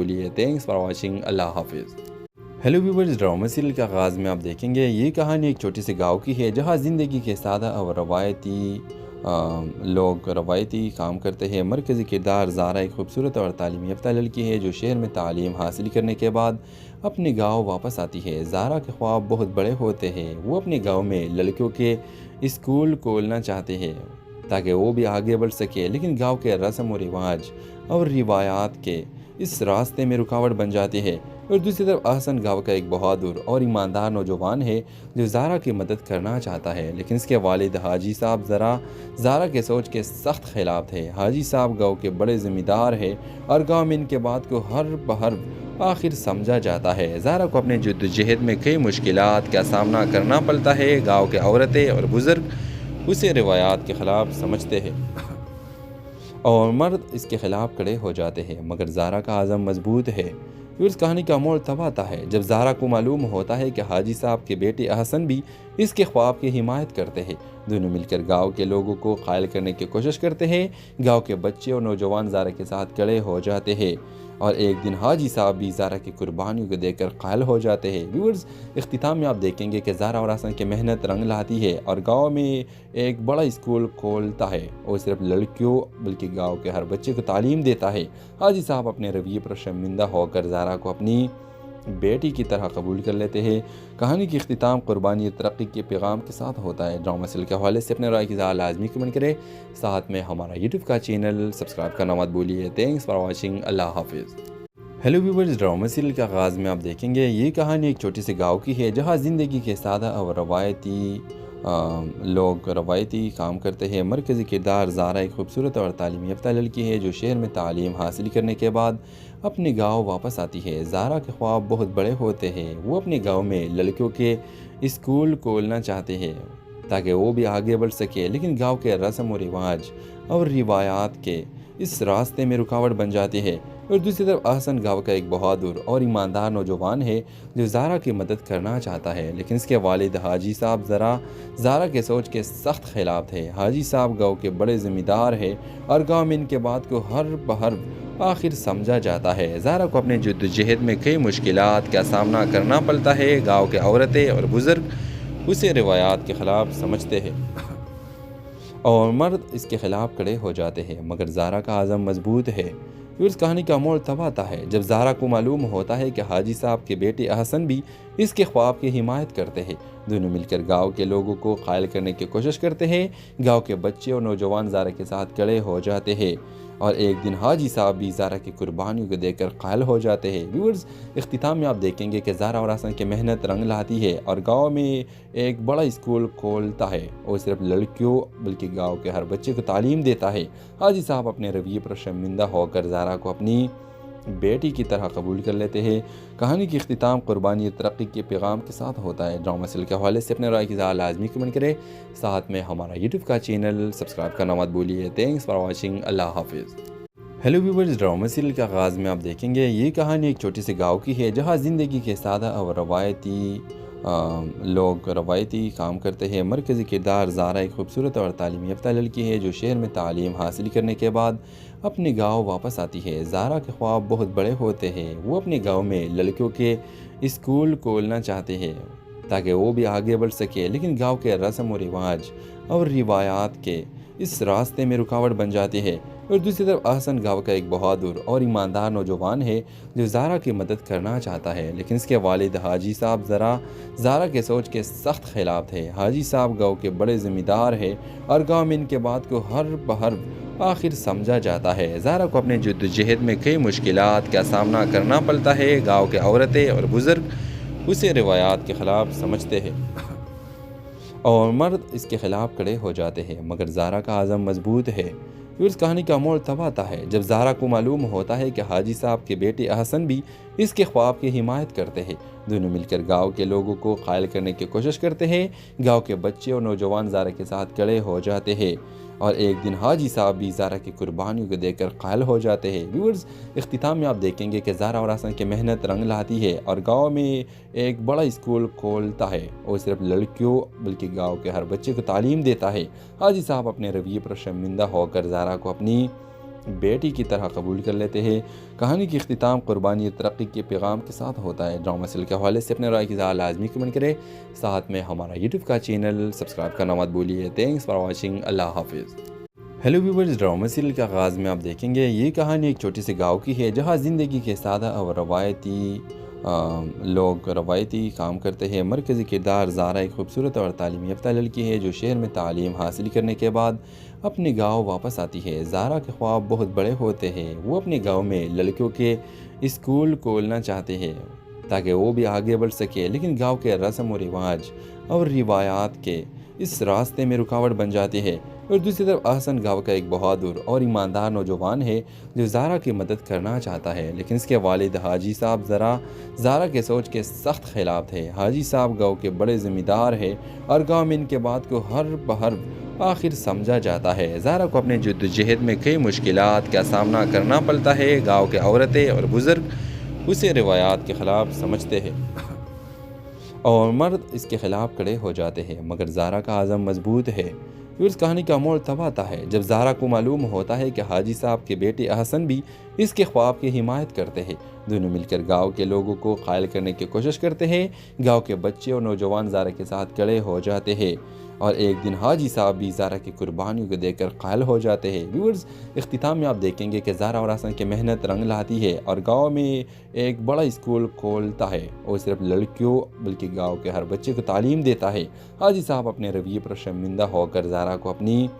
बोलिए thanks for watching, अल्लाह हाफिज़। Hello viewers, drama serial के आगाज़ में आप देखेंगे ये कहानी एक छोटी सी गांव की है जहां ज़िंदगी के सादा और लोग रवायती काम करते हैं। मरकज़ी किरदार ज़ारा एक खूबसूरत और तालीम याफ्ता लड़की है जो शहर में तालीम हासिल करने के बाद अपने गांव वापस आती है। ज़ारा के ख्वाब बहुत बड़े होते हैं। वो अपने गांव में लड़कियों के स्कूल खोलना चाहते हैं ताकि वो भी आगे बढ़ सके, लेकिन गांव के रस्म व रिवाज और रिवायात के इस रास्ते में रुकावट बन जाती है। और दूसरी तरफ अहसन गांव का एक बहादुर और ईमानदार नौजवान है जो ज़ारा की मदद करना चाहता है, लेकिन इसके वालिद हाजी साहब ज़ारा के सोच के सख्त खिलाफ थे। हाजी साहब गांव के बड़े ज़िम्मेदार हैं और गांव में इनके बात को हर बहर आखिर समझा जाता है। ज़ारा को अपने जद्दोजहद में कई मुश्किलात का सामना करना पड़ता है। गाँव के औरतें और बुज़ुर्ग उसे रिवायात के ख़िलाफ़ समझते हैं और मर्द इसके खिलाफ खड़े हो जाते हैं, मगर ज़ारा का आज़म मजबूत है। फिर उस कहानी का मोड़ तब आता है जब ज़ारा को मालूम होता है कि हाजी साहब के बेटे अहसन भी इसके ख्वाब की हिमायत करते हैं। दोनों मिलकर गांव के लोगों को कायल करने की कोशिश करते हैं। गांव के बच्चे और नौजवान ज़ारा के साथ खड़े हो जाते हैं और एक दिन हाजी साहब भी ज़ारा की कुर्बानियों को देखकर कायल हो जाते हैं। व्यूअर्स, इख्तिताम में आप देखेंगे कि ज़ारा और अहसन की मेहनत रंग लाती है और गांव में एक बड़ा स्कूल खोलता है और सिर्फ लड़कियों बल्कि गांव के हर बच्चे को तालीम देता है। हाजी साहब अपने रवैये पर शर्मिंदा होकर ज़ारा को अपनी बेटी की तरह कबूल कर लेते हैं। कहानी की इख्तिताम कुर्बानी और तरक्की के पैगाम के साथ होता है। ड्रामा सीरियल के हवाले से अपने राय की लाजमी कमेंट करें। साथ में हमारा यूट्यूब का चैनल सब्सक्राइब करना मत भूलिए। थैंक्स फॉर वॉचिंग, अल्लाह हाफिज़। हेलो व्यूवर्स, ड्रामा सीरियल के आगाज़ में आप देखेंगे ये कहानी एक छोटी सी गाँव की है जहाँ ज़िंदगी के सादा और रवायती काम करते हैं। मरकज़ी किरदार ज़ारा एक खूबसूरत और तालीम याफ्ता लड़की है जो शहर में तालीम हासिल करने के बाद अपने गांव वापस आती है। ज़ारा के ख्वाब बहुत बड़े होते हैं। वो अपने गांव में लड़कियों के स्कूल खोलना चाहते हैं ताकि वो भी आगे बढ़ सके, लेकिन गांव के रस्म व रिवाज और रिवायात के इस रास्ते में रुकावट बन जाती है। और दूसरी तरफ अहसन गांव का एक बहादुर और ईमानदार नौजवान है जो ज़ारा की मदद करना चाहता है, लेकिन इसके वालिद हाजी साहब ज़ारा के सोच के सख्त खिलाफ थे। हाजी साहब गांव के बड़े ज़िम्मेदार हैं और गांव में इनके बात को हर बहर आखिर समझा जाता है। ज़ारा को अपने जद्दोजहद में कई मुश्किलात का सामना करना पड़ता है। गाँव के औरतें और बुज़ुर्ग उसे रिवायात के ख़िलाफ़ समझते हैं और मर्द इसके खिलाफ खड़े हो जाते हैं, मगर ज़ारा का आज़म मजबूत है। फिर उस कहानी का मोड़ तब आता है जब ज़ारा को मालूम होता है कि हाजी साहब के बेटे अहसन भी इसके ख्वाब की हिमायत करते हैं। दोनों मिलकर गांव के लोगों को कायल करने की कोशिश करते हैं। गांव के बच्चे और नौजवान ज़ारा के साथ खड़े हो जाते हैं और एक दिन हाजी साहब भी ज़ारा की कुर्बानियों को देखकर कायल हो जाते हैं। व्यूअर्स, इख्तिताम में आप देखेंगे कि ज़ारा और अहसन की मेहनत रंग लाती है और गांव में एक बड़ा स्कूल खोलता है और सिर्फ लड़कियों बल्कि गांव के हर बच्चे को तालीम देता है। हाजी साहब अपने रवैये पर शर्मिंदा होकर ज़ारा को अपनी बेटी की तरह कबूल कर लेते हैं। कहानी की इख्तिताम कुर्बानी और तरक्की के पैगाम के साथ होता है। ड्रामा सीरियल के हवाले से अपने राय की लाजमी कमेंट करें। साथ में हमारा यूट्यूब का चैनल सब्सक्राइब करना मत भूलिए। थैंक्स फॉर वॉचिंग, अल्लाह हाफिज़। हेलो व्यूवर्स, ड्रामा सीरियल के आगाज़ में आप देखेंगे ये कहानी एक छोटी सी गाँव की है जहाँ ज़िंदगी के सादा और रवायती काम करते हैं। मरकज़ी किरदार ज़ारा एक खूबसूरत और तालीम याफ्ता लड़की है जो शहर में तालीम हासिल करने के बाद अपने गांव वापस आती है। ज़ारा के ख्वाब बहुत बड़े होते हैं। वो अपने गांव में लड़कियों के स्कूल खोलना चाहते हैं ताकि वो भी आगे बढ़ सके, लेकिन गांव के रस्म व रिवाज और रिवायात के इस रास्ते में रुकावट बन जाती है। और दूसरी तरफ अहसन गांव का एक बहादुर और ईमानदार नौजवान है जो ज़ारा की मदद करना चाहता है, लेकिन इसके वालिद हाजी साहब ज़ारा के सोच के सख्त खिलाफ थे। हाजी साहब गांव के बड़े ज़िम्मेदार हैं और गांव में इनके बात को हर बहर आखिर समझा जाता है। ज़ारा को अपने जद्दोजहद में कई मुश्किलात का सामना करना पड़ता है। गाँव के औरतें और बुज़ुर्ग उसे रिवायात के ख़िलाफ़ समझते हैं और मर्द इसके खिलाफ खड़े हो जाते हैं, मगर ज़ारा का आज़म मजबूत है। फिर उस कहानी का मोड़ तब आता है जब ज़ारा को मालूम होता है कि हाजी साहब के बेटे अहसन भी इसके ख्वाब की हिमायत करते हैं। दोनों मिलकर गांव के लोगों को कायल करने की कोशिश करते हैं। गांव के बच्चे और नौजवान ज़ारा के साथ खड़े हो जाते हैं और एक दिन हाजी साहब भी ज़ारा की कुर्बानियों को देखकर कायल हो जाते हैं। व्यूअर्स, इख्तिताम में आप देखेंगे कि ज़ारा और अहसन की मेहनत रंग लाती है और गांव में एक बड़ा स्कूल खोलता है और सिर्फ लड़कियों बल्कि गांव के हर बच्चे को तालीम देता है। हाजी साहब अपने रवैये पर शर्मिंदा होकर ज़ारा को अपनी बेटी की तरह कबूल कर लेते हैं। कहानी की इख्तिताम कुर्बानी और तरक्की के पैगाम के साथ होता है। ड्रामा सीरियल के हवाले से अपने राय की इज़हार लाजमी कमेंट करें। साथ में हमारा यूट्यूब का चैनल सब्सक्राइब करना मत भूलिए। Thanks for watching. अल्लाह हाफिज़। हेलो व्यूवर्स, ड्रामा सीरियल के आगाज़ में आप देखेंगे ये कहानी एक छोटे से गांव की है जहां ज़िंदगी के सादा और रवायती काम करते हैं। मरकज़ी किरदार ज़ारा एक खूबसूरत और तालीम याफ्ता लड़की है जो शहर में तालीम हासिल करने के बाद अपने गांव वापस आती है। ज़ारा के ख्वाब बहुत बड़े होते हैं। वो अपने गांव में लड़कियों के स्कूल खोलना चाहते हैं ताकि वो भी आगे बढ़ सके, लेकिन गांव के रस्म व रिवाज और रिवायात के इस रास्ते में रुकावट बन जाती है। और दूसरी तरफ अहसन गांव का एक बहादुर और ईमानदार नौजवान है जो ज़ारा की मदद करना चाहता है, लेकिन इसके वालिद हाजी साहब ज़ारा के सोच के सख्त खिलाफ थे। हाजी साहब गांव के बड़े ज़िम्मेदार हैं और गांव में इनके बात को हर बहर आखिर समझा जाता है। ज़ारा को अपने जद्दोजहद में कई मुश्किलात का सामना करना पड़ता है। गाँव के औरतें और बुज़ुर्ग उसे रिवायात के ख़िलाफ़ समझते हैं और मर्द इसके ख़िलाफ़ खड़े हो जाते हैं, मगर ज़ारा का आज़म मजबूत है। फिर उस कहानी का मोड़ तब आता है जब ज़ारा को मालूम होता है कि हाजी साहब के बेटे अहसन भी इसके ख्वाब की हिमायत करते हैं। दोनों मिलकर गांव के लोगों को कायल करने की कोशिश करते हैं। गांव के बच्चे और नौजवान ज़ारा के साथ खड़े हो जाते हैं और एक दिन हाजी साहब भी ज़ारा की कुर्बानियों को देखकर कायल हो जाते हैं। व्यूअर्स, इख्तिताम में आप देखेंगे कि ज़ारा और अहसन की मेहनत रंग लाती है और गांव में एक बड़ा स्कूल खोलता है और सिर्फ लड़कियों बल्कि गांव के हर बच्चे को तालीम देता है। हाजी साहब अपने रवैये पर शर्मिंदा होकर ज़ारा को अपनी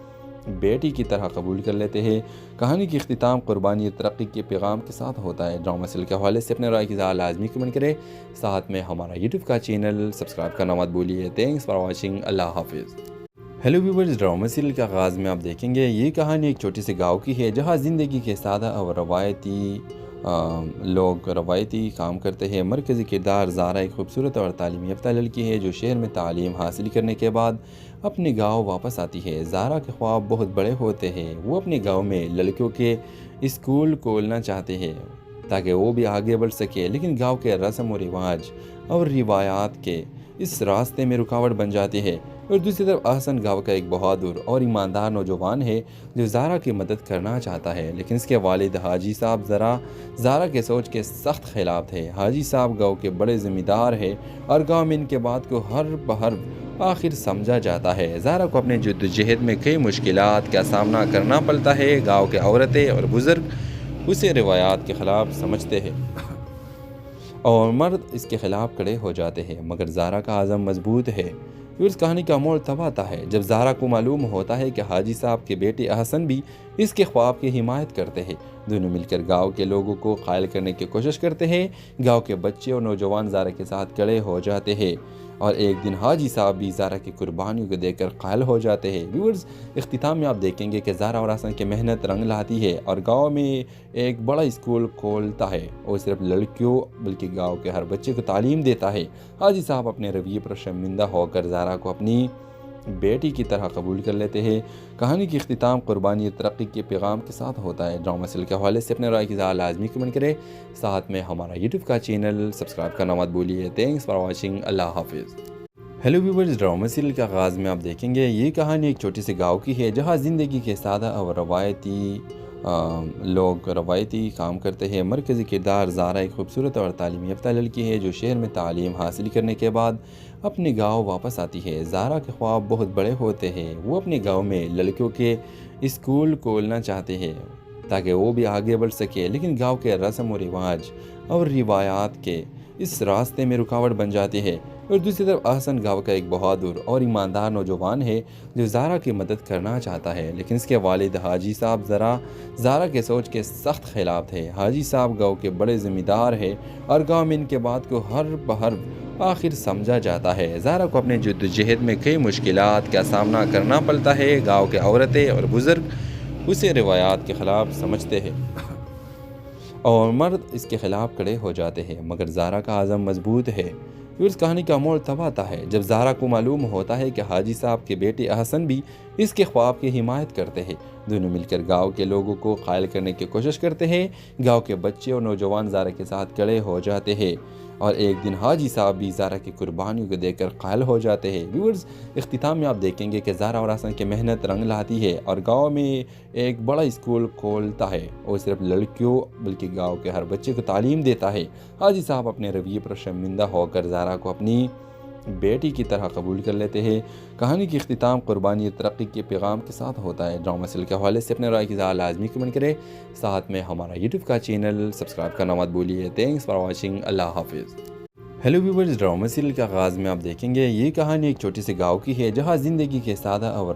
बेटी की तरह कबूल कर लेते हैं। कहानी की इख्तिताम कुर्बानी और तरक्की के पैगाम के साथ होता है। ड्रामा सीरियल के हवाले से अपने राय की इज़हार लाजमी कमेंट करें। साथ में हमारा यूट्यूब का चैनल सब्सक्राइब करना मत भूलिए। Thanks for watching. अल्लाह हाफिज़। हेलो व्यूवर्स, ड्रामा सीरियल के आगाज़ में आप देखेंगे ये कहानी एक छोटे से गांव की है जहां ज़िंदगी के सादा और रवायती काम करते हैं। मरकज़ी किरदार ज़ारा एक खूबसूरत और तालीम याफ्ता लड़की है जो शहर में तालीम हासिल करने के बाद अपने गांव वापस आती है। ज़ारा के ख्वाब बहुत बड़े होते हैं। वो अपने गांव में लड़कियों के स्कूल खोलना चाहते हैं ताकि वो भी आगे बढ़ सके, लेकिन गांव के रस्म व रिवाज और रिवायात के इस रास्ते में रुकावट बन जाती है। और दूसरी तरफ अहसन गांव का एक बहादुर और ईमानदार नौजवान है जो ज़ारा की मदद करना चाहता है, लेकिन इसके वालिद हाजी साहब ज़ारा के सोच के सख्त खिलाफ थे। हाजी साहब गांव के बड़े ज़िम्मेदार हैं और गांव में इनके बात को हर बहर आखिर समझा जाता है। ज़ारा को अपने जद्दोजहद में कई मुश्किलात का सामना करना पड़ता है। गाँव के औरतें और बुज़ुर्ग उसे रिवायात के ख़िलाफ़ समझते हैं और मर्द इसके ख़िलाफ़ खड़े हो जाते हैं, मगर ज़ारा का आज़म मजबूत है। फिर उस कहानी का मोड़ तब आता है जब ज़ारा को मालूम होता है कि हाजी साहब के बेटे अहसन भी इसके ख्वाब की हिमायत करते हैं। दोनों मिलकर गांव के लोगों को कायल करने की कोशिश करते हैं। गांव के बच्चे और नौजवान ज़ारा के साथ खड़े हो जाते हैं और एक दिन हाजी साहब भी ज़ारा की कुर्बानियों को देखकर कायल हो जाते हैं। व्यूअर्स, इख्तिताम में आप देखेंगे कि ज़ारा और अहसन की मेहनत रंग लाती है और गांव में एक बड़ा स्कूल खोलता है और सिर्फ लड़कियों बल्कि गांव के हर बच्चे को तालीम देता है। हाजी साहब अपने रवैये पर शर्मिंदा होकर ज़ारा को अपनी बेटी की तरह कबूल कर लेते हैं। कहानी की इख्तिताम कुर्बानी और तरक्की के पैगाम के साथ होता है। ड्रामा सीरियल के हवाले से अपने राय की इज़हार लाजमी कमेंट करें। साथ में हमारा यूट्यूब का चैनल सब्सक्राइब करना मत भूलिए। Thanks for watching. अल्लाह हाफिज़। हेलो व्यूवर्स, ड्रामा सीरियल के आगाज़ में आप देखेंगे ये कहानी एक छोटे से गांव की है जहां ज़िंदगी के सादा और रवायती काम करते हैं। मरकज़ी किरदार ज़ारा एक खूबसूरत और तालीम याफ्ता लड़की है जो शहर में तालीम हासिल करने के बाद अपने गांव वापस आती है। ज़ारा के ख्वाब बहुत बड़े होते हैं। वो अपने गांव में लड़कियों के स्कूल खोलना चाहते हैं ताकि वो भी आगे बढ़ सके, लेकिन गांव के रस्म व रिवाज और रिवायात के इस रास्ते में रुकावट बन जाती है। और दूसरी तरफ अहसन गांव का एक बहादुर और ईमानदार नौजवान है जो ज़ारा की मदद करना चाहता है, लेकिन इसके वालिद हाजी साहब ज़ारा के सोच के सख्त खिलाफ थे। हाजी साहब गांव के बड़े ज़िम्मेदार हैं और गांव में इनके बात को हर बहर आखिर समझा जाता है। ज़ारा को अपने जद्दोजहद में कई मुश्किलात का सामना करना पड़ता है। गाँव के औरतें और बुज़ुर्ग उसे रिवायात के ख़िलाफ़ समझते हैं और मर्द इसके ख़िलाफ़ खड़े हो जाते हैं, मगर ज़ारा का आज़म मजबूत है। फिर उस कहानी का मोड़ तब आता है जब ज़ारा को मालूम होता है कि हाजी साहब के बेटे अहसन भी इसके ख्वाब की हिमायत करते हैं। दोनों मिलकर गांव के लोगों को कायल करने की कोशिश करते हैं। गांव के बच्चे और नौजवान ज़ारा के साथ खड़े हो जाते हैं और एक दिन हाजी साहब भी ज़ारा की कुर्बानियों को देखकर कायल हो जाते हैं। व्यूअर्स, इख्तिताम में आप देखेंगे कि ज़ारा और हसन की मेहनत रंग लाती है और गांव में एक बड़ा स्कूल खोलता है और सिर्फ लड़कियों बल्कि गांव के हर बच्चे को तालीम देता है। हाजी साहब अपने रवैये पर शर्मिंदा होकर ज़ारा को अपनी बेटी की तरह कबूल कर लेते हैं। कहानी की इख्तिताम कुर्बानी और तरक्की के पैगाम के साथ होता है। ड्रामा सीरियल के हवाले से अपने राय की लाजमी कमेंट करें। साथ में हमारा यूट्यूब का चैनल सब्सक्राइब करना मत भूलिए। Thanks for watching. अल्लाह हाफिज़। हेलो व्यूवर्स, ड्रामा सीरियल के आगाज़ में आप देखेंगे ये कहानी एक छोटे से गाँव की है जहाँ ज़िंदगी के सादा और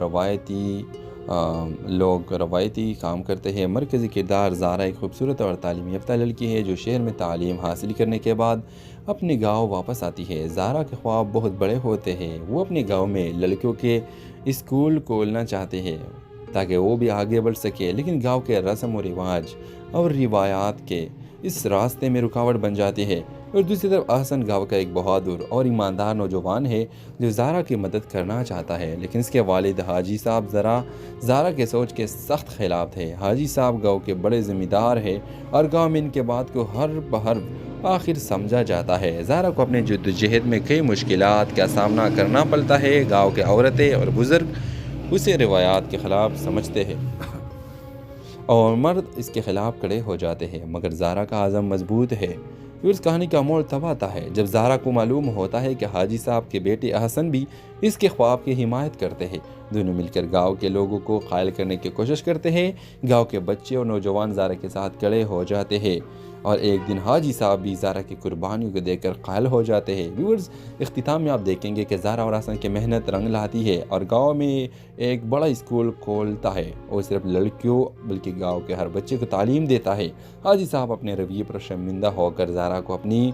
रवायती काम करते हैं। मरकज़ी किरदार ज़ारा एक खूबसूरत और तालीम याफ्ता लड़की है जो शहर में तालीम हासिल करने के बाद अपने गांव वापस आती है। ज़ारा के ख्वाब बहुत बड़े होते हैं। वो अपने गांव में लड़कियों के स्कूल खोलना चाहते हैं ताकि वो भी आगे बढ़ सके, लेकिन गांव के रस्म और रिवाज और रिवायात के इस रास्ते में रुकावट बन जाती है। और दूसरी तरफ अहसन गांव का एक बहादुर और ईमानदार नौजवान है जो ज़ारा की मदद करना चाहता है, लेकिन इसके वालिद हाजी साहब ज़ारा के सोच के सख्त खिलाफ थे। हाजी साहब गांव के बड़े ज़िम्मेदार हैं और गांव में इनके बात को हर बहर आखिर समझा जाता है। ज़ारा को अपने जद्दोजहद में कई मुश्किलात का सामना करना पड़ता है। गाँव के औरतें और बुज़ुर्ग उसे रिवायात के ख़िलाफ़ समझते हैं और मर्द इसके ख़िलाफ़ खड़े हो जाते हैं, मगर ज़ारा का आज़म मजबूत है। फिर उस कहानी का मोड़ तब आता है जब ज़ारा को मालूम होता है कि हाजी साहब के बेटे अहसन भी इसके ख्वाब की हिमायत करते हैं। दोनों मिलकर गांव के लोगों को कायल करने की कोशिश करते हैं। गांव के बच्चे और नौजवान ज़ारा के साथ खड़े हो जाते हैं और एक दिन हाजी साहब भी ज़ारा की कुर्बानियों को देखकर कायल हो जाते हैं। व्यूअर्स, इख्तिताम में आप देखेंगे कि ज़ारा और हसन की मेहनत रंग लाती है और गांव में एक बड़ा स्कूल खोलता है और सिर्फ लड़कियों बल्कि गांव के हर बच्चे को तालीम देता है। हाजी साहब अपने रवैये पर शर्मिंदा होकर ज़ारा को अपनी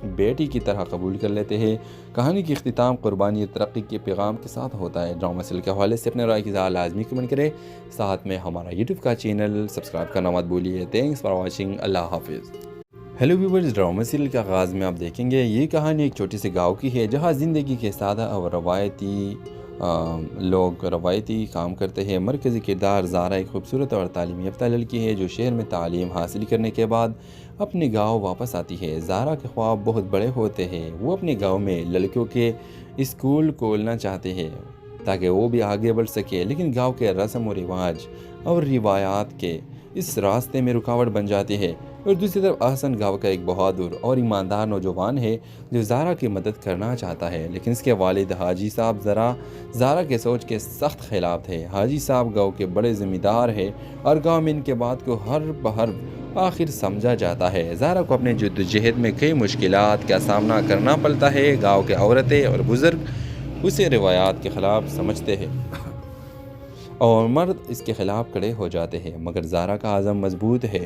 बेटी की तरह कबूल कर लेते हैं। कहानी की इख्तिताम कुर्बानी और तरक्की के पैगाम के साथ होता है। ड्रामा सीरियल के हवाले से अपने राय की लाजमी कमेंट करें। साथ में हमारा यूट्यूब का चैनल सब्सक्राइब करना मत भूलिए। Thanks for watching. अल्लाह हाफिज़। हेलो व्यूवर्स, ड्रामा सीरियल के आगाज़ में आप देखेंगे ये कहानी एक छोटे से गाँव की है जहाँ ज़िंदगी के सादा और रवायती काम करते हैं। मरकज़ी किरदार ज़ारा एक खूबसूरत और तालीम याफ्ता लड़की है जो शहर में तालीम हासिल करने के बाद अपने गांव वापस आती है। ज़ारा के ख्वाब बहुत बड़े होते हैं। वो अपने गांव में लड़कियों के स्कूल खोलना चाहते हैं ताकि वो भी आगे बढ़ सके, लेकिन गांव के रस्म और रिवाज और रिवायात के इस रास्ते में रुकावट बन जाती है। और दूसरी तरफ अहसन गांव का एक बहादुर और ईमानदार नौजवान है जो ज़ारा की मदद करना चाहता है, लेकिन इसके वालिद हाजी साहब ज़ारा के सोच के सख्त खिलाफ थे। हाजी साहब गांव के बड़े ज़िम्मेदार हैं और गांव में इनके बात को हर बहर आखिर समझा जाता है। ज़ारा को अपने जद्दोजहद में कई मुश्किलात का सामना करना पड़ता है। गाँव के औरतें और बुज़ुर्ग उसे रिवायात के ख़िलाफ़ समझते हैं और मर्द इसके ख़िलाफ़ खड़े हो जाते हैं। ज़ारा को अपने जद्दोजहद में कई मुश्किलात का सामना करना पड़ता है। गाँव के औरतें और बुज़ुर्ग उसे रिवायात के ख़िलाफ़ खड़े हो जाते हैं, मगर ज़ारा का आज़म मजबूत है।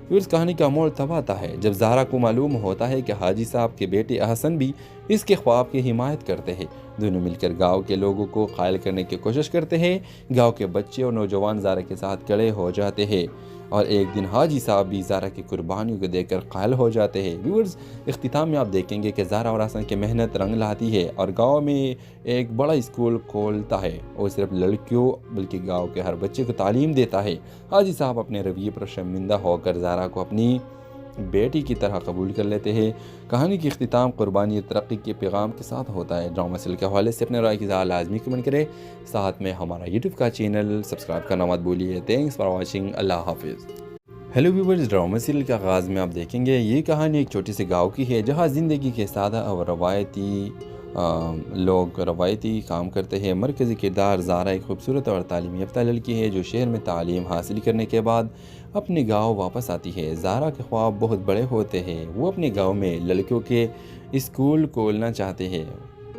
फिर उस कहानी का मोड़ तब आता है जब ज़ारा को मालूम होता है कि हाजी साहब के बेटे अहसन भी इसके ख्वाब की हिमायत करते हैं। दोनों मिलकर गांव के लोगों को कायल करने की कोशिश करते हैं। गांव के बच्चे और नौजवान ज़ारा के साथ खड़े हो जाते हैं और एक दिन हाजी साहब भी ज़ारा की कुर्बानियों को देखकर कायल हो जाते हैं। व्यूअर्स, इख्तिताम में आप देखेंगे कि ज़ारा और हसन की मेहनत रंग लाती है और गांव में एक बड़ा स्कूल खोलता है और सिर्फ लड़कियों बल्कि गांव के हर बच्चे को तालीम देता है। हाजी साहब अपने रवैये पर शर्मिंदा होकर ज़ारा को अपनी बेटी की तरह कबूल कर लेते हैं। कहानी की इख्तिताम कुर्बानी और तरक्की के पैगाम के साथ होता है। ड्रामा सीरियल के हवाले से अपने राय की लाजमी कमेंट करें। साथ में हमारा यूट्यूब का चैनल सब्सक्राइब करना मत भूलिए। Thanks for watching. अल्लाह हाफिज़। हेलो व्यूवर्स, ड्रामा सीरियल के आगाज़ में आप देखेंगे ये कहानी एक छोटे से गाँव की है जहाँ ज़िंदगी के सादा और रवायती काम करते हैं। मरकज़ी किरदार ज़ारा एक खूबसूरत और तालीम याफ्ता लड़की है जो शहर में तालीम हासिल करने के बाद अपने गांव वापस आती है। ज़ारा के ख्वाब बहुत बड़े होते हैं। वो अपने गांव में लड़कियों के स्कूल खोलना चाहते हैं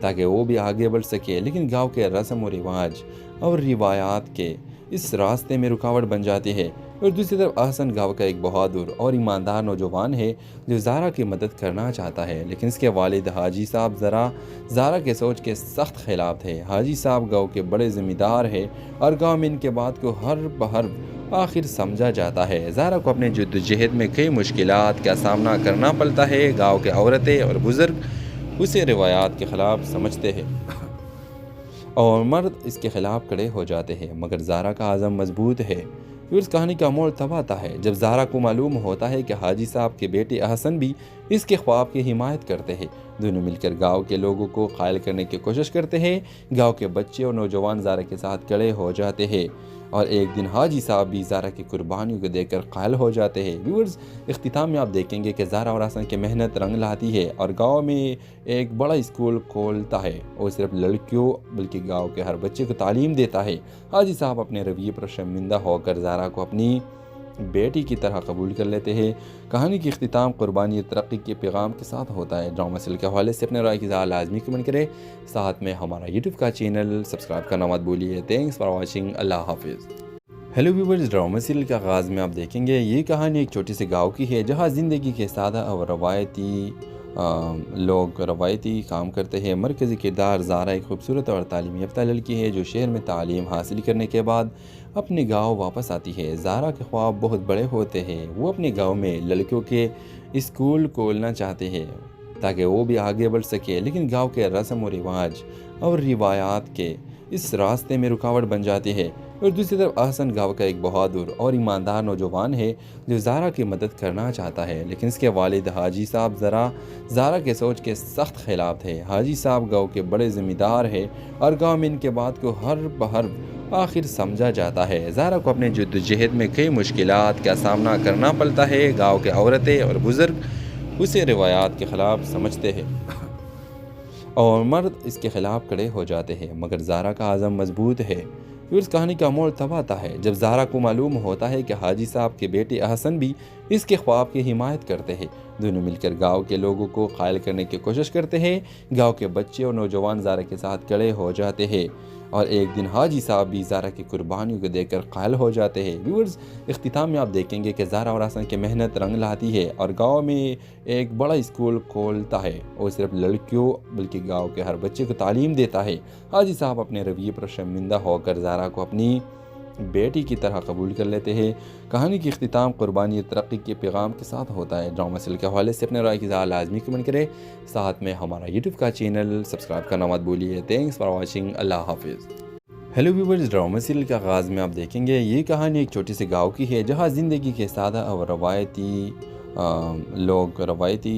ताकि वो भी आगे बढ़ सके, लेकिन गांव के रस्म और रिवाज और रिवायात के इस रास्ते में रुकावट बन जाती है। और दूसरी तरफ अहसन गांव का एक बहादुर और ईमानदार नौजवान है जो ज़ारा की मदद करना चाहता है, लेकिन इसके वालिद हाजी साहब ज़ारा के सोच के सख्त खिलाफ थे। हाजी साहब गांव के बड़े ज़िम्मेदार हैं और गांव में इनके बात को हर बहर आखिर समझा जाता है। ज़ारा को अपने जद्दोजहद में कई मुश्किलात का सामना करना पड़ता है। गाँव के औरतें और बुज़ुर्ग उसे रिवायात के ख़िलाफ़ समझते हैं और मर्द इसके खिलाफ खड़े हो जाते हैं, मगर ज़ारा का आज़म मजबूत है। फिर उस कहानी का मोड़ तब आता है जब ज़ारा को मालूम होता है कि हाजी साहब के बेटे अहसन भी इसके ख्वाब की हिमायत करते हैं। दोनों मिलकर गांव के लोगों को कायल करने की कोशिश करते हैं। गांव के बच्चे और नौजवान ज़ारा के साथ खड़े हो जाते हैं और एक दिन हाजी साहब भी ज़ारा की कुर्बानियों को देखकर कायल हो जाते हैं। व्यूअर्स, इख्तिताम में आप देखेंगे कि ज़ारा और हसन की मेहनत रंग लाती है और गांव में एक बड़ा स्कूल खोलता है और सिर्फ लड़कियों बल्कि गांव के हर बच्चे को तालीम देता है। हाजी साहब अपने रवैये पर शर्मिंदा होकर ज़ारा को अपनी बेटी की तरह कबूल कर लेते हैं। कहानी की इख्तिताम कुर्बानी और तरक्की के पैगाम के साथ होता है। ड्रामा सीरियल के हवाले से अपने राय की लाजमी कमेंट करें। साथ में हमारा यूट्यूब का चैनल सब्सक्राइब करना मत भूलिए। Thanks for watching. अल्लाह हाफिज़। हेलो व्यूवर्स, ड्रामा सीरियल के आगाज़ में आप देखेंगे ये कहानी एक छोटे से गाँव की है जहाँ ज़िंदगी के सादा और रवायती काम करते हैं। मरकज़ी किरदार ज़ारा एक खूबसूरत और तालीम याफ्ता लड़की है जो शहर में तालीम हासिल करने के बाद अपने गांव वापस आती है। ज़ारा के ख्वाब बहुत बड़े होते हैं। वो अपने गांव में लड़कियों के स्कूल खोलना चाहते हैं ताकि वो भी आगे बढ़ सके, लेकिन गांव के रस्म और रिवाज और रिवायात के इस रास्ते में रुकावट बन जाती है। और दूसरी तरफ अहसन गांव का एक बहादुर और ईमानदार नौजवान है जो ज़ारा की मदद करना चाहता है, लेकिन इसके वालिद हाजी साहब ज़ारा के सोच के सख्त खिलाफ थे। हाजी साहब गांव के बड़े ज़िम्मेदार हैं और गांव में इनके बात को हर बहर आखिर समझा जाता है। ज़ारा को अपने जद्दोजहद में कई मुश्किलात का सामना करना पड़ता है। गाँव के औरतें और बुज़ुर्ग उसे रिवायात के ख़िलाफ़ समझते हैं और मर्द इसके खिलाफ खड़े हो जाते हैं, मगर ज़ारा का आज़म मजबूत है। फिर उस कहानी का मोड़ तब आता है जब ज़ारा को मालूम होता है कि हाजी साहब के बेटे अहसन भी इसके ख्वाब की हिमायत करते हैं। दोनों मिलकर गांव के लोगों को कायल करने की कोशिश करते हैं। गांव के बच्चे और नौजवान ज़ारा के साथ खड़े हो जाते हैं और एक दिन हाजी साहब भी ज़ारा की कुर्बानियों को देखकर कायल हो जाते हैं। व्यूअर्स, इख्तिताम में आप देखेंगे कि ज़ारा और हसन की मेहनत रंग लाती है और गांव में एक बड़ा स्कूल खोलता है और सिर्फ लड़कियों बल्कि गांव के हर बच्चे को तालीम देता है। हाजी साहब अपने रवैये पर शर्मिंदा होकर ज़ारा को अपनी बेटी की तरह कबूल कर लेते हैं। कहानी की इख्तिताम कुर्बानी और तरक्की के पैगाम के साथ होता है। ड्रामा सीरियल के हवाले से अपने राय की लाजमी कमेंट करें। साथ में हमारा यूट्यूब का चैनल सब्सक्राइब करना मत भूलिए। Thanks for watching. अल्लाह हाफिज़। हेलो व्यूवर्स, ड्रामा सीरियल के आगाज़ में आप देखेंगे ये कहानी एक छोटे से गाँव की है जहाँ ज़िंदगी के सादा और रवायती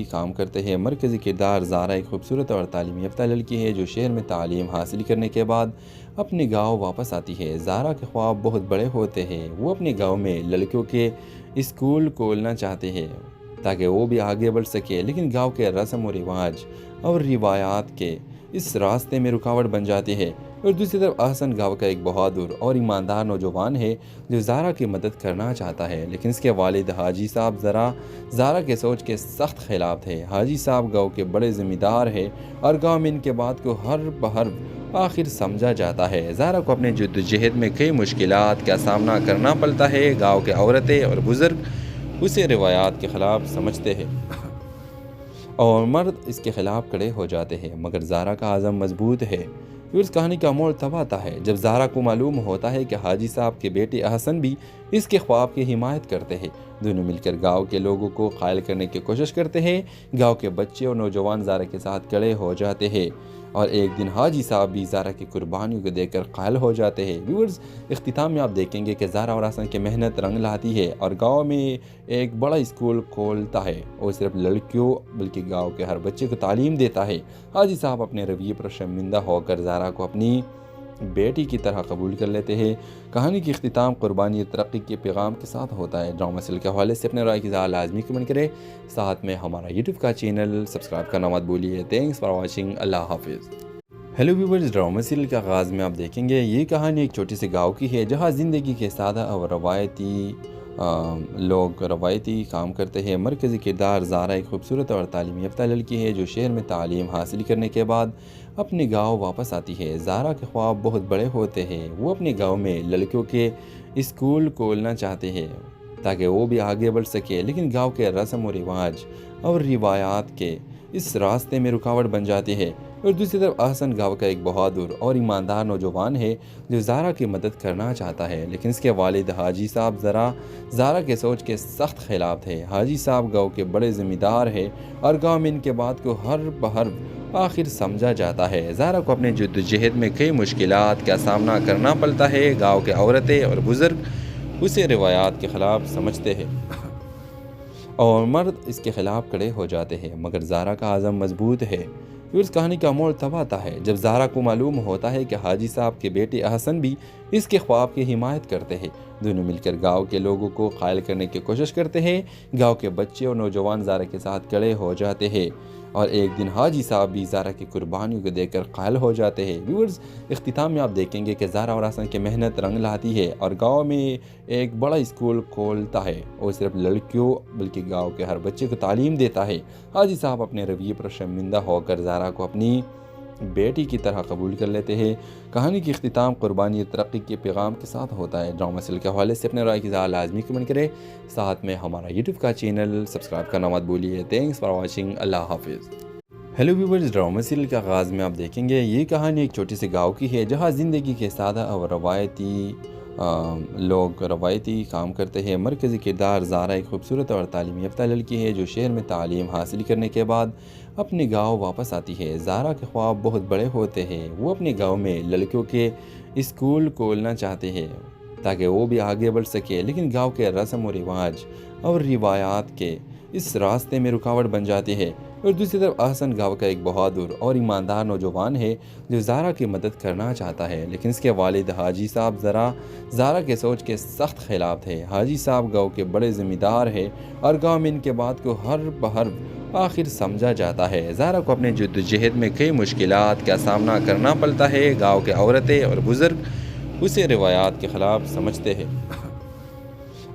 काम करते हैं। मरकज़ी किरदार ज़ारा एक खूबसूरत और तालीम याफ्ता लड़की है जो शहर में तालीम हासिल करने के बाद अपने गांव वापस आती है। ज़ारा के ख्वाब बहुत बड़े होते हैं। वो अपने गांव में लड़कियों के स्कूल खोलना चाहते हैं ताकि वो भी आगे बढ़ सके, लेकिन गांव के रस्म और रिवाज और रिवायात के इस रास्ते में रुकावट बन जाती है। और दूसरी तरफ अहसन गांव का एक बहादुर और ईमानदार नौजवान है जो ज़ारा की मदद करना चाहता है, लेकिन इसके वालिद हाजी साहब ज़ारा के सोच के सख्त खिलाफ थे। हाजी साहब गांव के बड़े ज़िम्मेदार हैं और गांव में इनके बात को हर बहर आखिर समझा जाता है। ज़ारा को अपने जद्दोजहद में कई मुश्किलात का सामना करना पड़ता है। गाँव के औरतें और बुज़ुर्ग उसे रिवायात के ख़िलाफ़ समझते हैं और मर्द इसके खिलाफ खड़े हो जाते हैं, मगर ज़ारा का आज़म मजबूत है। फिर उस कहानी का मोड़ तब आता है जब ज़ारा को मालूम होता है कि हाजी साहब के बेटे अहसन भी इसके ख्वाब की हिमायत करते हैं। दोनों मिलकर गांव के लोगों को कायल करने की कोशिश करते हैं। गांव के बच्चे और नौजवान ज़ारा के साथ खड़े हो जाते हैं और एक दिन हाजी साहब भी ज़ारा की कुर्बानियों को देखकर कायल हो जाते हैं। व्यूअर्स, इख्तिताम में आप देखेंगे कि ज़ारा और हसन की मेहनत रंग लाती है और गांव में एक बड़ा स्कूल खोलता है और सिर्फ लड़कियों बल्कि गांव के हर बच्चे को तालीम देता है। हाजी साहब अपने रवैये पर शर्मिंदा होकर ज़ारा को अपनी बेटी की तरह कबूल कर लेते हैं। कहानी की इख्तिताम कुर्बानी और तरक्की के पैगाम के साथ होता है। ड्रामा सीरियल के हवाले से अपने राय की लाजमी कमेंट करें। साथ में हमारा यूट्यूब का चैनल सब्सक्राइब करना मत भूलिए। Thanks for watching. अल्लाह हाफिज़। हेलो व्यूवर्स, ड्रामा सीरियल के आगाज़ में आप देखेंगे ये कहानी एक छोटे से गाँव की है जहाँ ज़िंदगी के सादा और रवायती काम करते हैं। मरकज़ी किरदार ज़ारा एक खूबसूरत और तालीम याफ्ता लड़की है जो शहर में तालीम हासिल करने के बाद अपने गांव वापस आती है। ज़ारा के ख्वाब बहुत बड़े होते हैं। वो अपने गांव में लड़कियों के स्कूल खोलना चाहते हैं ताकि वो भी आगे बढ़ सके, लेकिन गांव के रस्म और रिवाज और रिवायात के इस रास्ते में रुकावट बन जाती है। और दूसरी तरफ अहसन गांव का एक बहादुर और ईमानदार नौजवान है जो ज़ारा की मदद करना चाहता है, लेकिन इसके वालिद हाजी साहब ज़ारा के सोच के सख्त खिलाफ थे। हाजी साहब गांव के बड़े ज़िम्मेदार हैं और गांव में इनके बात को हर बहर आखिर समझा जाता है। ज़ारा को अपने जद्दोजहद में कई मुश्किलात का सामना करना पड़ता है। गाँव के औरतें और बुज़ुर्ग उसे रिवायात के ख़िलाफ़ समझते हैं और मर्द इसके ख़िलाफ़ खड़े हो जाते हैं, मगर ज़ारा का आज़म मजबूत है। फिर उस कहानी का मोड़ तब आता है जब ज़ारा को मालूम होता है कि हाजी साहब के बेटे अहसन भी इसके ख्वाब की हिमायत करते हैं। दोनों मिलकर गांव के लोगों को कायल करने की कोशिश करते हैं। गांव के बच्चे और नौजवान ज़ारा के साथ खड़े हो जाते हैं और एक दिन हाजी साहब भी ज़ारा की कुर्बानियों को देखकर कायल हो जाते हैं। व्यूअर्स, इख्तिताम में आप देखेंगे कि ज़ारा और हसन की मेहनत रंग लाती है और गांव में एक बड़ा स्कूल खोलता है और सिर्फ लड़कियों बल्कि गांव के हर बच्चे को तालीम देता है। हाजी साहब अपने रवैये पर शर्मिंदा होकर ज़ारा को अपनी बेटी की तरह कबूल कर लेते हैं। कहानी की इख्तिताम कुर्बानी और तरक्की के पैगाम के साथ होता है। ड्रामा सीरियल के हवाले से अपने राय की लाजमी कमेंट करें। साथ में हमारा यूट्यूब का चैनल सब्सक्राइब करना मत भूलिए। Thanks for watching. अल्लाह हाफिज़। हेलो व्यूवर्स, ड्रामा सीरियल के आगाज़ में आप देखेंगे ये कहानी एक छोटे से गाँव की है जहाँ ज़िंदगी के सादा और रवायती काम करते हैं। मरकज़ी किरदार ज़ारा एक खूबसूरत और तालीम याफ्ता लड़की है जो शहर में तालीम हासिल करने के बाद अपने गांव वापस आती है। ज़ारा के ख्वाब बहुत बड़े होते हैं। वो अपने गांव में लड़कियों के स्कूल खोलना चाहते हैं ताकि वो भी आगे बढ़ सके, लेकिन गांव के रस्म और रिवाज और रिवायात के इस रास्ते में रुकावट बन जाती है। और दूसरी तरफ अहसन गांव का एक बहादुर और ईमानदार नौजवान है जो ज़ारा की मदद करना चाहता है, लेकिन इसके वालिद हाजी साहब ज़ारा के सोच के सख्त खिलाफ थे। हाजी साहब गांव के बड़े ज़िम्मेदार हैं और गांव में इनके बात को हर बहर आखिर समझा जाता है। ज़ारा को अपने जद्दोजहद में कई मुश्किलात का सामना करना पड़ता है। गाँव के औरतें और बुज़ुर्ग उसे रिवायात के ख़िलाफ़ समझते हैं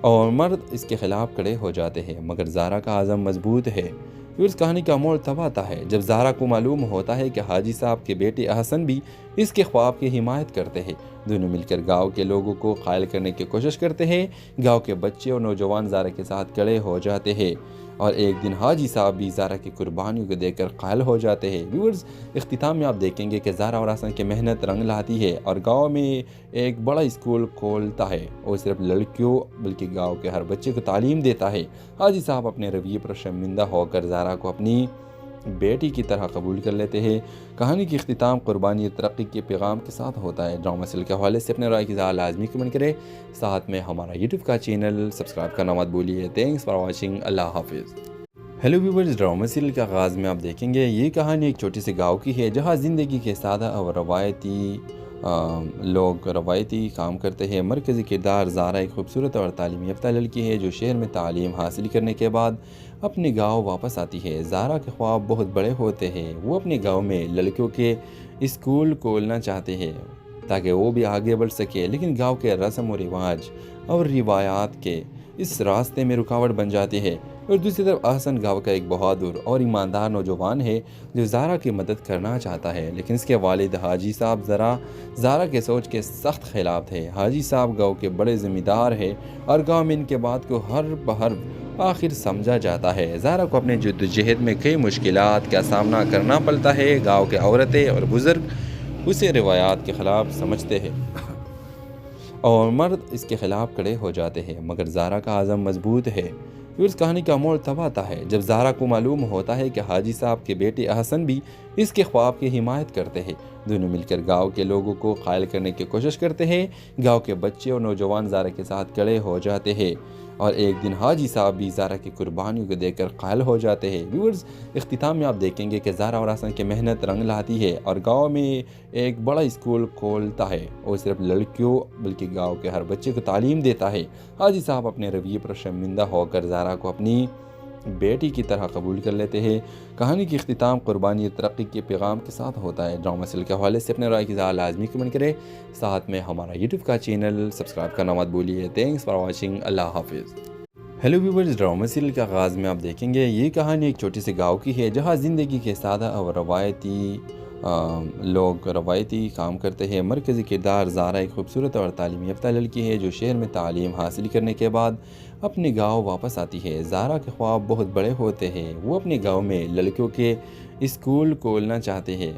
और मर्द इसके ख़िलाफ़ खड़े हो जाते हैं, मगर ज़ारा का आज़म मजबूत है। फिर उस कहानी का मोड़ तब आता है जब ज़ारा को मालूम होता है कि हाजी साहब के बेटे अहसन भी इसके ख्वाब की हिमायत करते हैं। दोनों मिलकर गांव के लोगों को कायल करने की कोशिश करते हैं। गांव के बच्चे और नौजवान ज़ारा के साथ खड़े हो जाते हैं और एक दिन हाजी साहब भी ज़ारा की कुर्बानियों को देखकर कायल हो जाते हैं। व्यूअर्स, इख्तिताम में आप देखेंगे कि ज़ारा और हसन की मेहनत रंग लाती है और गांव में एक बड़ा स्कूल खोलता है और सिर्फ लड़कियों बल्कि गांव के हर बच्चे को तालीम देता है। हाजी साहब अपने रवैये पर शर्मिंदा होकर ज़ारा को अपनी बेटी की तरह कबूल कर लेते हैं। कहानी की इख्तिताम कुर्बानी और तरक्की के पैगाम के साथ होता है। ड्रामा सीरियल के हवाले से अपने राय की लाजमी कमेंट करें। साथ में हमारा यूट्यूब का चैनल सब्सक्राइब करना मत भूलिए। Thanks for watching. अल्लाह हाफिज़। हेलो व्यूवर्स, ड्रामा सीरियल के आगाज़ में आप देखेंगे ये कहानी एक छोटे से गाँव की है जहाँ ज़िंदगी के सादा और रवायती काम करते हैं। मरकज़ी किरदार ज़ारा एक खूबसूरत और तालीम याफ्ता लड़की है जो शहर में तालीम हासिल करने के बाद अपने गांव वापस आती है। ज़ारा के ख्वाब बहुत बड़े होते हैं। वो अपने गांव में लड़कियों के स्कूल खोलना चाहते हैं ताकि वो भी आगे बढ़ सके, लेकिन गांव के रस्म और रिवाज और रिवायात के इस रास्ते में रुकावट बन जाती है। और दूसरी तरफ अहसन गांव का एक बहादुर और ईमानदार नौजवान है जो ज़ारा की मदद करना चाहता है, लेकिन इसके वालिद हाजी साहब ज़ारा के सोच के सख्त खिलाफ थे। हाजी साहब गांव के बड़े ज़िम्मेदार हैं और गांव में इनके बात को हर बहर आखिर समझा जाता है। ज़ारा को अपने जद्दोजहद में कई मुश्किलात का सामना करना पड़ता है। गाँव के औरतें और बुज़ुर्ग उसे रिवायात के ख़िलाफ़ समझते हैं और मर्द इसके ख़िलाफ़ खड़े हो जाते हैं, मगर ज़ारा का आज़म मजबूत है। फिर उस कहानी का मोड़ तब आता है जब ज़ारा को मालूम होता है कि हाजी साहब के बेटे अहसन भी इसके ख्वाब की हिमायत करते हैं। दोनों मिलकर गांव के लोगों को कायल करने की कोशिश करते हैं। गांव के बच्चे और नौजवान ज़ारा के साथ खड़े हो जाते हैं और एक दिन हाजी साहब भी ज़ारा की कुर्बानियों को देखकर कायल हो जाते हैं। व्यूअर्स, इख्तिताम में आप देखेंगे कि ज़ारा और हसन की मेहनत रंग लाती है और गांव में एक बड़ा स्कूल खोलता है और सिर्फ लड़कियों बल्कि गांव के हर बच्चे को तालीम देता है। हाजी साहब अपने रवैये पर शर्मिंदा होकर ज़ारा को अपनी बेटी की तरह कबूल कर लेते हैं। कहानी की इख्तिताम कुर्बानी और तरक्की के पैगाम के साथ होता है। ड्रामा सीरियल के हवाले से अपने राय की लाजमी कमेंट करें। साथ में हमारा यूट्यूब का चैनल सब्सक्राइब करना मत भूलिए। Thanks for watching. अल्लाह हाफिज़। हेलो व्यूवर्स, ड्रामा सीरियल के आगाज़ में आप देखेंगे ये कहानी एक छोटे से गाँव की है जहाँ ज़िंदगी के सादा और रवायती काम करते हैं। मरकज़ी किरदार ज़ारा एक खूबसूरत और तालीम याफ्ता लड़की है जो शहर में तालीम हासिल करने के बाद अपने गांव वापस आती है। ज़ारा के ख्वाब बहुत बड़े होते हैं। वो अपने गांव में लड़कियों के स्कूल खोलना चाहते हैं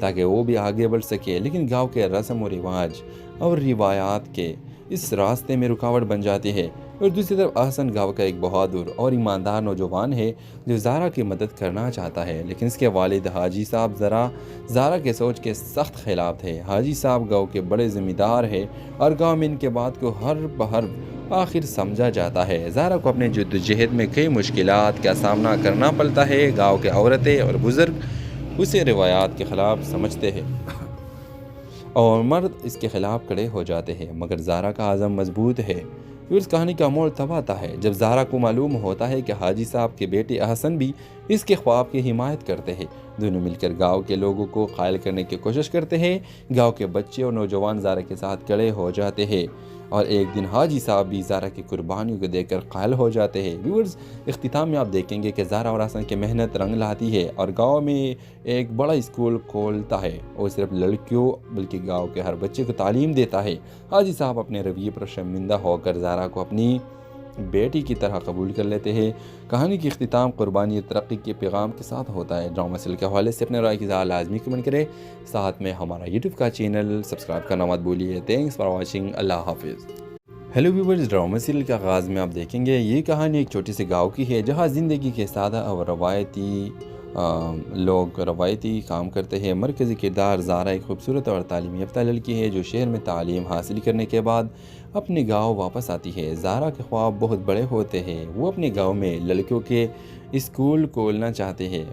ताकि वो भी आगे बढ़ सके, लेकिन गांव के रस्म और रिवाज और रिवायात के इस रास्ते में रुकावट बन जाती है। और दूसरी तरफ अहसन गाँव का एक बहादुर और ईमानदार नौजवान है जो ज़ारा की मदद करना चाहता है, लेकिन इसके वालिद हाजी साहब ज़ारा के सोच के सख्त खिलाफ थे। हाजी साहब गाँव के बड़े ज़िम्मेदार है और गाँव में इनके बात को हर बहर आखिर समझा जाता है। ज़ारा को अपने जद्दोजहद में कई मुश्किलात का सामना करना पड़ता है। गाँव के औरतें और बुज़ुर्ग उसे रिवायात के ख़िलाफ़ समझते हैं और मर्द इसके ख़िलाफ़ खड़े हो जाते हैं, मगर ज़ारा का आज़म मजबूत है। फिर उस कहानी का मोड़ तब आता है जब ज़ारा को मालूम होता है कि हाजी साहब के बेटे अहसन भी इसके ख्वाब की हिमायत करते हैं। दोनों मिलकर गांव के लोगों को कायल करने की कोशिश करते हैं। गांव के बच्चे और नौजवान ज़ारा के साथ खड़े हो जाते हैं और एक दिन हाजी साहब भी ज़ारा की कुर्बानियों को देखकर कायल हो जाते हैं। व्यूअर्स, इख्तिताम में आप देखेंगे कि ज़ारा और अहसन की मेहनत रंग लाती है और गांव में एक बड़ा स्कूल खोलता है और सिर्फ लड़कियों बल्कि गांव के हर बच्चे को तालीम देता है। हाजी साहब अपने रवैये पर शर्मिंदा होकर ज़ारा को अपनी बेटी की तरह कबूल कर लेते हैं। कहानी की इख्तिताम कुर्बानी और तरक्की के पैगाम के साथ होता है। ड्रामा सीरियल के हवाले से अपने राय की लाजमी कमेंट करें। साथ में हमारा यूट्यूब का चैनल सब्सक्राइब करना मत भूलिए। Thanks for watching. अल्लाह हाफिज़। हेलो व्यूवर्स, ड्रामा सीरियल के आगाज़ में आप देखेंगे ये कहानी एक छोटे से गाँव की है जहाँ ज़िंदगी के सादा और रवायती काम करते हैं। मरकज़ी किरदार ज़ारा एक खूबसूरत और तालीम याफ्ता लड़की है जो शहर में तालीम हासिल करने के बाद अपने गांव वापस आती है। ज़ारा के ख्वाब बहुत बड़े होते हैं। वो अपने गांव में लड़कियों के स्कूल खोलना चाहते हैं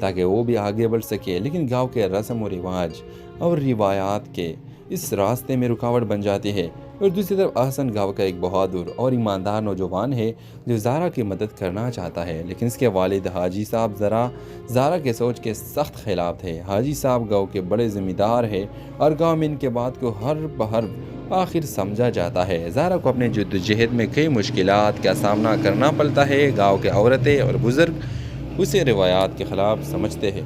ताकि वो भी आगे बढ़ सके, लेकिन गांव के रस्म व रिवाज और रिवायात के इस रास्ते में रुकावट बन जाती है। और दूसरी तरफ अहसन गाँव का एक बहादुर और ईमानदार नौजवान है जो ज़ारा की मदद करना चाहता है, लेकिन इसके वालिद हाजी साहब ज़ारा के सोच के सख्त खिलाफ थे। हाजी साहब गाँव के बड़े ज़िम्मेदार है और गाँव में इनके बात को हर बहर आखिर समझा जाता है। ज़ारा को अपने जद्दोजहद में कई मुश्किलात का सामना करना पड़ता है। गाँव के औरतें और बुज़ुर्ग उसे रिवायात के ख़िलाफ़ समझते हैं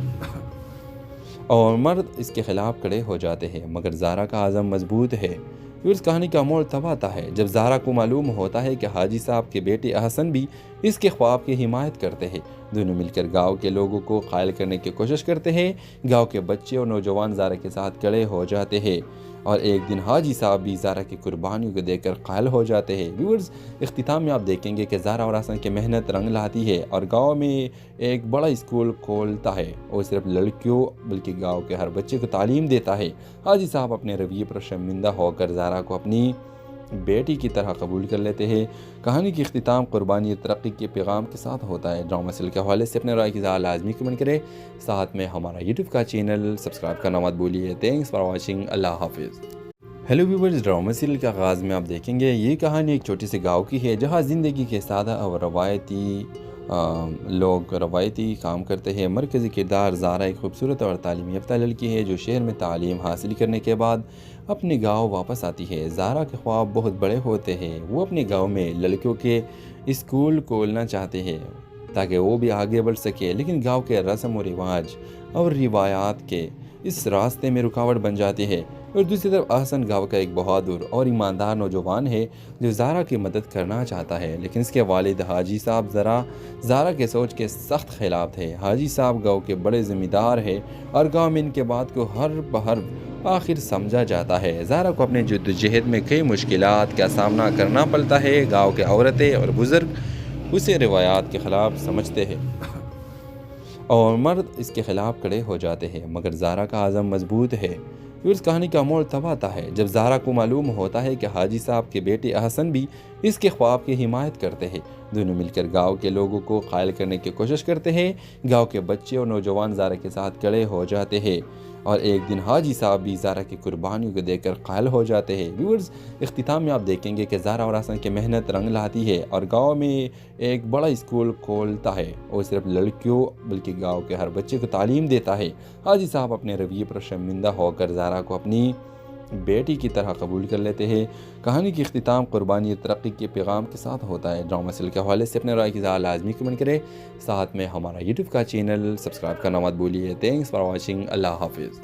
और मर्द इसके ख़िलाफ़ खड़े हो जाते हैं, मगर ज़ारा का आज़म मजबूत है। फिर उस कहानी का मोड़ तब आता है जब ज़ारा को मालूम होता है कि हाजी साहब के बेटे अहसन भी इसके ख्वाब की हिमायत करते हैं। दोनों मिलकर गांव के लोगों को कायल करने की कोशिश करते हैं। गांव के बच्चे और नौजवान ज़ारा के साथ खड़े हो जाते हैं और एक दिन हाजी साहब भी ज़ारा की कुर्बानियों को देखकर कायल हो जाते हैं। व्यूअर्स, इख्तिताम में आप देखेंगे कि ज़ारा और अहसन की मेहनत रंग लाती है और गांव में एक बड़ा स्कूल खोलता है और सिर्फ लड़कियों बल्कि गांव के हर बच्चे को तालीम देता है। हाजी साहब अपने रवैये पर शर्मिंदा होकर ज़ारा को अपनी बेटी की तरह कबूल कर लेते हैं। कहानी की इख्तिताम कुर्बानी और तरक्की के पैगाम के साथ होता है। ड्रामा सीरियल के हवाले से अपने राय की लाजमी कमेंट करें। साथ में हमारा यूट्यूब का चैनल सब्सक्राइब करना मत भूलिए। Thanks for watching. अल्लाह हाफिज़। हेलो व्यूवर्स, ड्रामा सीरियल के आगाज़ में आप देखेंगे ये कहानी एक छोटे से गाँव की है जहाँ ज़िंदगी के सादा और रवायती काम करते हैं। मरकज़ी किरदार ज़ारा एक खूबसूरत और तालीम याफ्ता लड़की है जो शहर में तालीम हासिल करने के बाद अपने गांव वापस आती है। ज़ारा के ख्वाब बहुत बड़े होते हैं। वो अपने गांव में लड़कियों के स्कूल खोलना चाहते हैं ताकि वो भी आगे बढ़ सके, लेकिन गांव के रस्म व रिवाज और रिवायात के इस रास्ते में रुकावट बन जाती है। और दूसरी तरफ अहसन गाँव का एक बहादुर और ईमानदार नौजवान है जो ज़ारा की मदद करना चाहता है, लेकिन इसके वालिद हाजी साहब ज़ारा के सोच के सख्त खिलाफ थे। हाजी साहब गाँव के बड़े ज़िम्मेदार है और गाँव में इनके बात को हर बहर आखिर समझा जाता है। ज़ारा को अपने जद्दोजहद में कई मुश्किलात का सामना करना पड़ता है। गाँव के औरतें और बुज़ुर्ग उसे रिवायात के ख़िलाफ़ समझते हैं और मर्द इसके ख़िलाफ़ खड़े हो जाते हैं, मगर ज़ारा का आज़म मजबूत है। फिर उस कहानी का मोड़ तब आता है जब ज़ारा को मालूम होता है कि हाजी साहब के बेटे अहसन भी इसके ख्वाब की हिमायत करते हैं। दोनों मिलकर गांव के लोगों को कायल करने की कोशिश करते हैं। गांव के बच्चे और नौजवान ज़ारा के साथ खड़े हो जाते हैं और एक दिन हाजी साहब भी ज़ारा की कुर्बानियों को देखकर कायल हो जाते हैं। व्यूअर्स, इख्तिताम में आप देखेंगे कि ज़ारा और अहसन की मेहनत रंग लाती है और गांव में एक बड़ा स्कूल खोलता है और सिर्फ लड़कियों बल्कि गांव के हर बच्चे को तालीम देता है। हाजी साहब अपने रवैये पर शर्मिंदा होकर ज़ारा को अपनी बेटी की तरह कबूल कर लेते हैं। कहानी की इख्तिताम कुर्बानी और तरक्की के पैगाम के साथ होता है। ड्रामा सीरियल के हवाले से अपने राय की लाजमी कमेंट करें। साथ में हमारा यूट्यूब का चैनल सब्सक्राइब करना मत भूलिए। Thanks for watching. अल्लाह हाफिज़।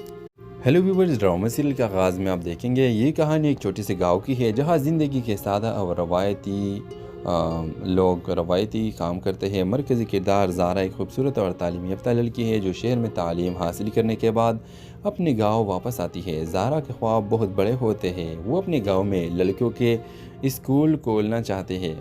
हेलो व्यूवर्स, ड्रामा सीरियल के आगाज़ में आप देखेंगे ये कहानी एक छोटे से गाँव की है जहाँ ज़िंदगी के सादा और रवायती काम करते हैं। मरकज़ी किरदार ज़ारा एक खूबसूरत और तालीम याफ्ता लड़की है जो शहर में तालीम हासिल करने के बाद अपने गांव वापस आती है। ज़ारा के ख्वाब बहुत बड़े होते हैं। वो अपने गांव में लड़कियों के स्कूल खोलना चाहते हैं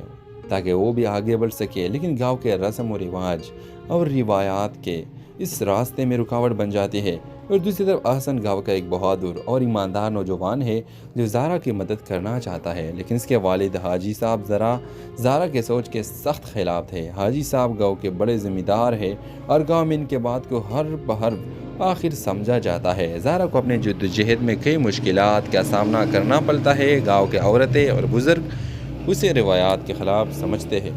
ताकि वो भी आगे बढ़ सके, लेकिन गांव के रस्म और रिवाज और रिवायात के इस रास्ते में रुकावट बन जाती है। और दूसरी तरफ अहसन गांव का एक बहादुर और ईमानदार नौजवान है जो ज़ारा की मदद करना चाहता है, लेकिन इसके वालिद हाजी साहब ज़ारा के सोच के सख्त खिलाफ थे। हाजी साहब गांव के बड़े ज़िम्मेदार हैं और गांव में इनके बात को हर बहर आखिर समझा जाता है। ज़ारा को अपने जद्दोजहद में कई मुश्किलात का सामना करना पड़ता है। गाँव के औरतें और बुज़ुर्ग उसे रिवायात के ख़िलाफ़ समझते हैं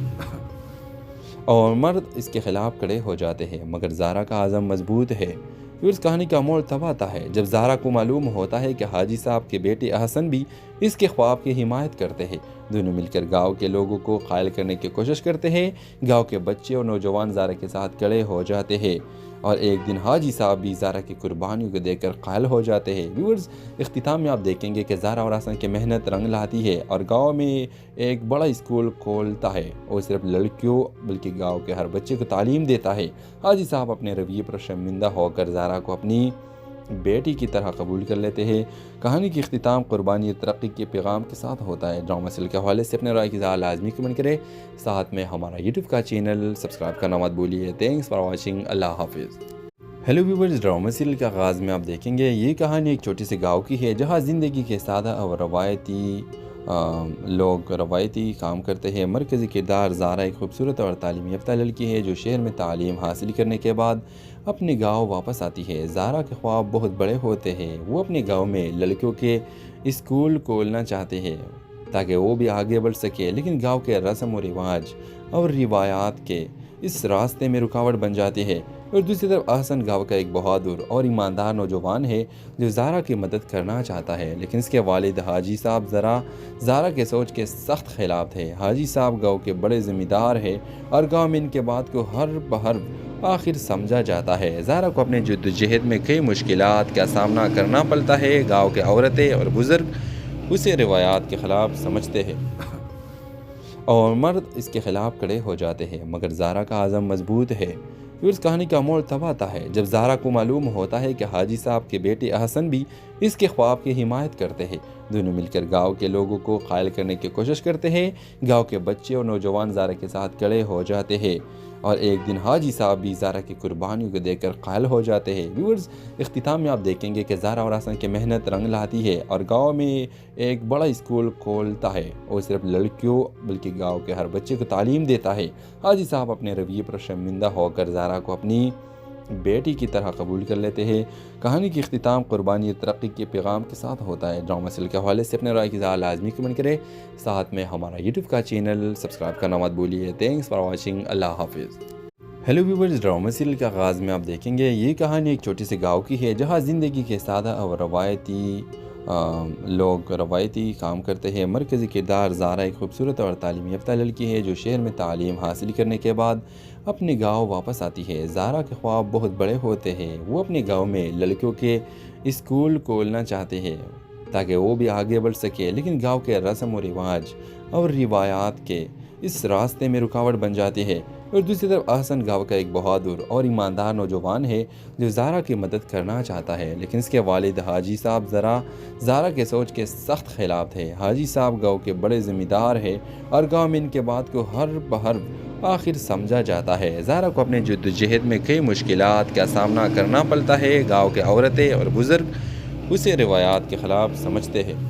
और मर्द इसके खिलाफ खड़े हो जाते हैं, मगर ज़ारा का आज़म मजबूत है। फिर उस कहानी का मोड़ तब आता है जब ज़ारा को मालूम होता है कि हाजी साहब के बेटे अहसन भी इसके ख्वाब की हिमायत करते हैं। दोनों मिलकर गांव के लोगों को कायल करने की कोशिश करते हैं। गांव के बच्चे और नौजवान ज़ारा के साथ खड़े हो जाते हैं और एक दिन हाजी साहब भी ज़ारा की कुर्बानियों को देखकर कायल हो जाते हैं। व्यूअर्स, इख्तिताम में आप देखेंगे कि ज़ारा और अहसन की मेहनत रंग लाती है और गांव में एक बड़ा स्कूल खोलता है और सिर्फ लड़कियों बल्कि गांव के हर बच्चे को तालीम देता है। हाजी साहब अपने रवैये पर शर्मिंदा होकर ज़ारा को अपनी बेटी की तरह कबूल कर लेते हैं। कहानी की इख्तिताम कुर्बानी और तरक्की के पैगाम के साथ होता है। ड्रामा सीरियल के हवाले से अपने राय की लाजमी कमेंट करें। साथ में हमारा यूट्यूब का चैनल सब्सक्राइब करना मत भूलिए। Thanks for watching. अल्लाह हाफिज़। हेलो व्यूवर्स, ड्रामा सीरियल के आगाज़ में आप देखेंगे ये कहानी एक छोटे से गाँव की है जहाँ ज़िंदगी के सादा और रवायती काम करते हैं। मरकज़ी किरदार ज़ारा एक खूबसूरत और तालीम याफ्ता लड़की है जो शहर में तालीम हासिल करने के बाद अपने गांव वापस आती है। ज़ारा के ख्वाब बहुत बड़े होते हैं। वो अपने गांव में लड़कियों के स्कूल खोलना चाहते हैं ताकि वो भी आगे बढ़ सके, लेकिन गांव के रस्म और रिवाज और रिवायात के इस रास्ते में रुकावट बन जाती है। और दूसरी तरफ अहसन गांव का एक बहादुर और ईमानदार नौजवान है जो ज़ारा की मदद करना चाहता है, लेकिन इसके वालिद हाजी साहब ज़ारा के सोच के सख्त खिलाफ थे। हाजी साहब गांव के बड़े ज़िम्मेदार हैं और गांव में इनके बात को हर बहर आखिर समझा जाता है। ज़ारा को अपने जद्दोजहद में कई मुश्किलात का सामना करना पड़ता है। गाँव के औरतें और बुज़ुर्ग उसे रिवायात के ख़िलाफ़ समझते हैं और मर्द इसके खिलाफ खड़े हो जाते हैं, मगर ज़ारा का आज़म मजबूत है। फिर उस कहानी का मोड़ तब आता है जब ज़ारा को मालूम होता है कि हाजी साहब के बेटे अहसन भी इसके ख्वाब की हिमायत करते हैं। दोनों मिलकर गांव के लोगों को कायल करने की कोशिश करते हैं। गांव के बच्चे और नौजवान ज़ारा के साथ खड़े हो जाते हैं और एक दिन हाजी साहब भी ज़ारा की कुर्बानियों को देखकर कायल हो जाते हैं। व्यूअर्स, इख्तिताम में आप देखेंगे कि ज़ारा और अहसन की मेहनत रंग लाती है और गांव में एक बड़ा स्कूल खोलता है और सिर्फ लड़कियों बल्कि गांव के हर बच्चे को तालीम देता है। हाजी साहब अपने रवैये पर शर्मिंदा होकर ज़ारा को अपनी बेटी की तरह कबूल कर लेते हैं। कहानी की इख्तिताम कुर्बानी और तरक्की के पैगाम के साथ होता है। ड्रामा सीरियल के हवाले से अपने राय की लाजमी कमेंट करें। साथ में हमारा यूट्यूब का चैनल सब्सक्राइब करना मत भूलिए। Thanks for watching. अल्लाह हाफिज़। हेलो व्यूवर्स, ड्रामा सीरियल के आगाज़ में आप देखेंगे ये कहानी एक छोटे से गाँव की है जहाँ ज़िंदगी के सादा और रवायती काम करते हैं। मरकज़ी किरदार ज़ारा एक खूबसूरत और तालीम याफ्ता लड़की है जो शहर में तालीम हासिल करने के बाद अपने गांव वापस आती है। ज़ारा के ख्वाब बहुत बड़े होते हैं। वो अपने गांव में लड़कियों के स्कूल खोलना चाहते हैं ताकि वो भी आगे बढ़ सके, लेकिन गांव के रस्म और रिवाज और रिवायात के इस रास्ते में रुकावट बन जाती है। और दूसरी तरफ अहसन गांव का एक बहादुर और ईमानदार नौजवान है जो ज़ारा की मदद करना चाहता है, लेकिन इसके वालिद हाजी साहब ज़ारा के सोच के सख्त खिलाफ थे। हाजी साहब गांव के बड़े ज़िम्मेदार हैं और गांव में इनके बात को हर बहर आखिर समझा जाता है। ज़ारा को अपने जद्दोजहद में कई मुश्किलात का सामना करना पड़ता है। गाँव के औरतें और बुज़ुर्ग उसे रिवायात के ख़िलाफ़ समझते हैं